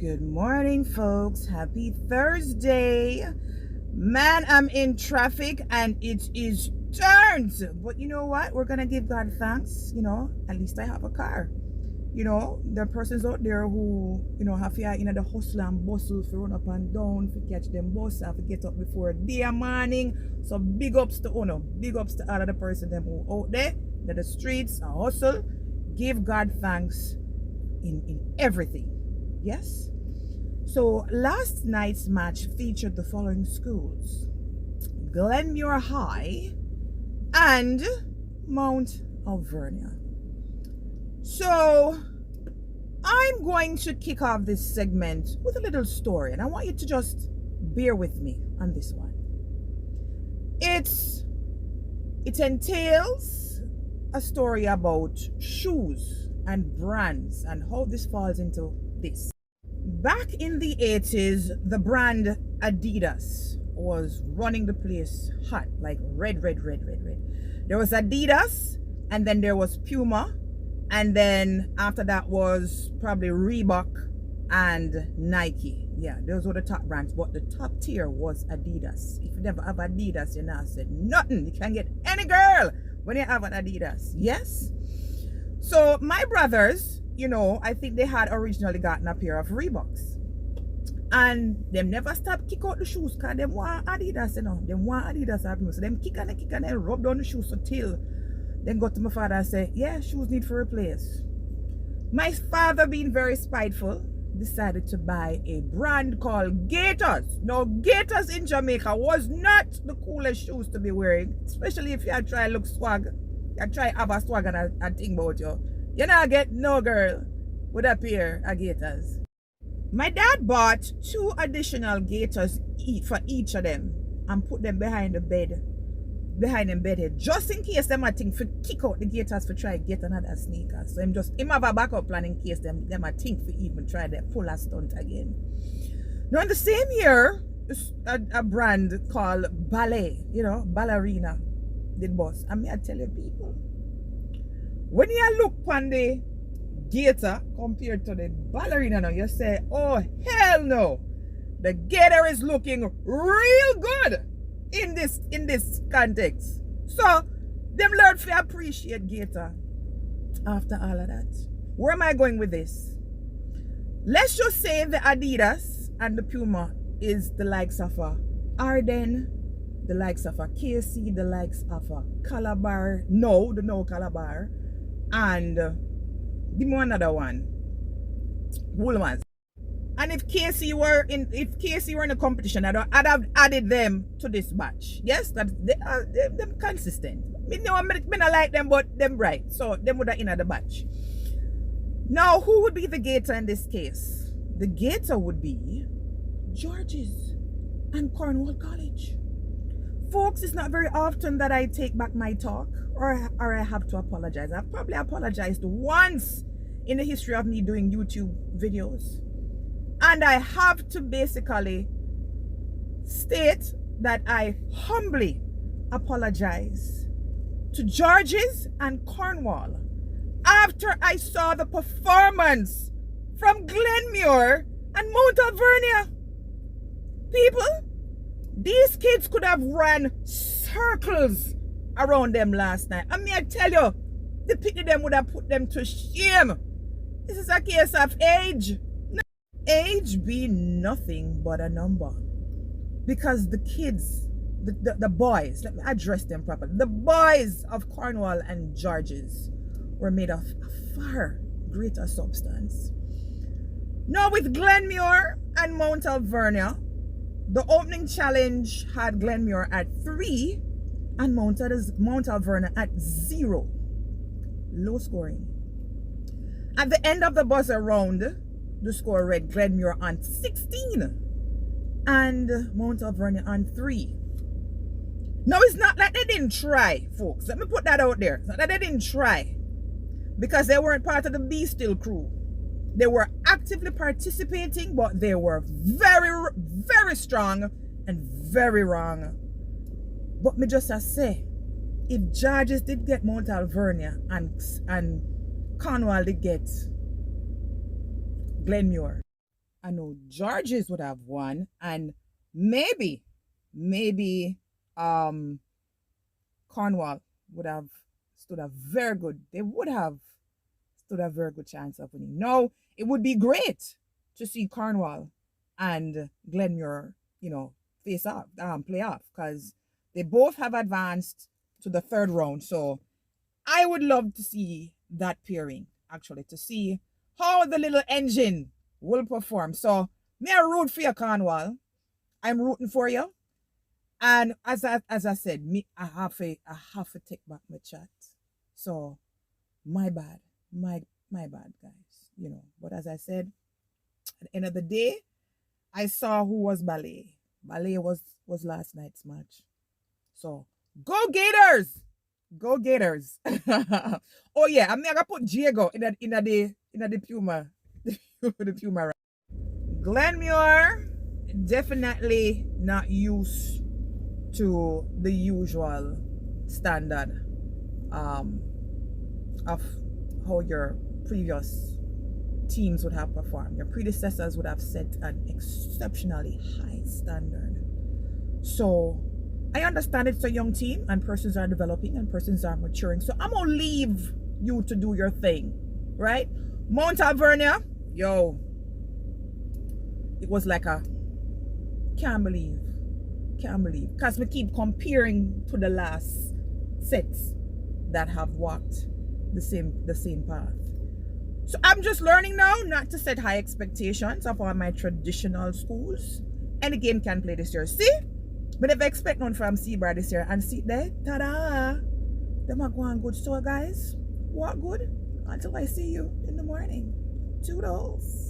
Good morning, folks. Happy Thursday. Man, I'm in traffic and it is turns. But you know what? We're going to give God thanks. At least I have a car. There are persons out there who, have to, the hustle and bustle to run up and down, to catch them bus, have to get up before day morning. So big ups to big ups to all of the person them who out there, in the streets, a hustle. Give God thanks in everything. Yes? So last night's match featured the following schools: Glenmuir High and Mount Alvernia. So I'm going to kick off this segment with a little story, and I want you to just bear with me on this one. It entails a story about shoes and brands and how this falls into this. Back in the 80s, the brand Adidas was running the place hot, like red. There was Adidas, and then there was Puma, and then after that was probably Reebok and Nike. Yeah, those were the top brands, but the top tier was Adidas. If you never have Adidas, you're not said nothing. You can't get any girl when you have an Adidas. Yes? So my brothers, I think they had originally gotten a pair of Reeboks. And them never stop kick out the shoes because them want Adidas, Them want Adidas. So them kick and they rub down the shoes till then go to my father and say, yeah, shoes need for replace. My father, being very spiteful, decided to buy a brand called Gators. Now, Gators in Jamaica was not the coolest shoes to be wearing, especially if you try look swag. You try have a swag and think about you. You not get no girl with a pair of Gators. My dad bought 2 additional Gators for each of them and put them behind the bed here, just in case them a think for kick out the Gators for try get another sneaker. So him have a backup plan in case them a think for even try their pull a stunt again. Now in the same year, a brand called Ballet, Ballerina did boss. And me I tell you people, when you look on the Gator compared to the Ballerina now, you say, oh hell no, the Gator is looking real good in this context. So them learn to appreciate Gator after all of that. Where am I going with this? Let's just say the Adidas and the Puma is the likes of a Arden, the likes of a KC, the likes of a Calabar, no Calabar, and give me another one, Woolmans. And if KC were in the competition, I'd have added them to this batch. Yes, that them consistent. Me not like them, but them bright. So them would have in the batch. Now, who would be the Gator in this case? The Gator would be George's and Cornwall College. Folks, it's not very often that I take back my talk or I have to apologize. I've probably apologized once in the history of me doing YouTube videos. And I have to basically state that I humbly apologize to George's and Cornwall after I saw the performance from Glenmuir and Mount Alvernia. People, these kids could have ran circles around them last night. And I tell you, the pity them would have put them to shame. This is a case of age. Age be nothing but a number. Because the kids, the boys, let me address them properly. The boys of Cornwall and George's were made of a far greater substance. Now with Glenmuir and Mount Alvernia, the opening challenge had Glenmuir at 3 and Mount Alvernia at 0. Low scoring. At the end of the buzzer round, the score read Glenmuir on 16 and Mount Alvernia on 3. Now it's not like they didn't try, folks. Let me put that out there. It's not that they didn't try, because they weren't part of the Be Still crew. They were actively participating, but they were very, very strong and very wrong. But me just say, if Georges did get Mount Alvernia and Cornwall did get Glenmuir, I know Georges would have won, and maybe um Cornwall would have stood a very good. They would have stood a very good chance of winning. No, it would be great to see Cornwall and Glenmuir, face off, play off, because they both have advanced to the third round. So I would love to see that pairing, actually, to see how the little engine will perform. So may I root for you, Cornwall. I'm rooting for you. And as I said, I have to take back my chat. So my bad. My bad, guys. But as I said, at the end of the day, I saw who was Ballet. Ballet was last night's match. So go Gators! Go Gators. Oh yeah, I'm gonna put Diego in the Puma. The Puma. Right? Glenmuir definitely not used to the usual standard of how your previous teams would have performed. Your predecessors would have set an exceptionally high standard. So I understand it's a young team and persons are developing and persons are maturing. So I'm gonna leave you to do your thing, right? Mount Alvernia, yo, it was like a can't believe, because we keep comparing to the last sets that have walked the same path. So I'm just learning now not to set high expectations of all my traditional schools. Any game can play this year. See? But if I expect none from Seabright this year and see there, ta-da! Them are going good. So guys, walk good until I see you in the morning. Toodles.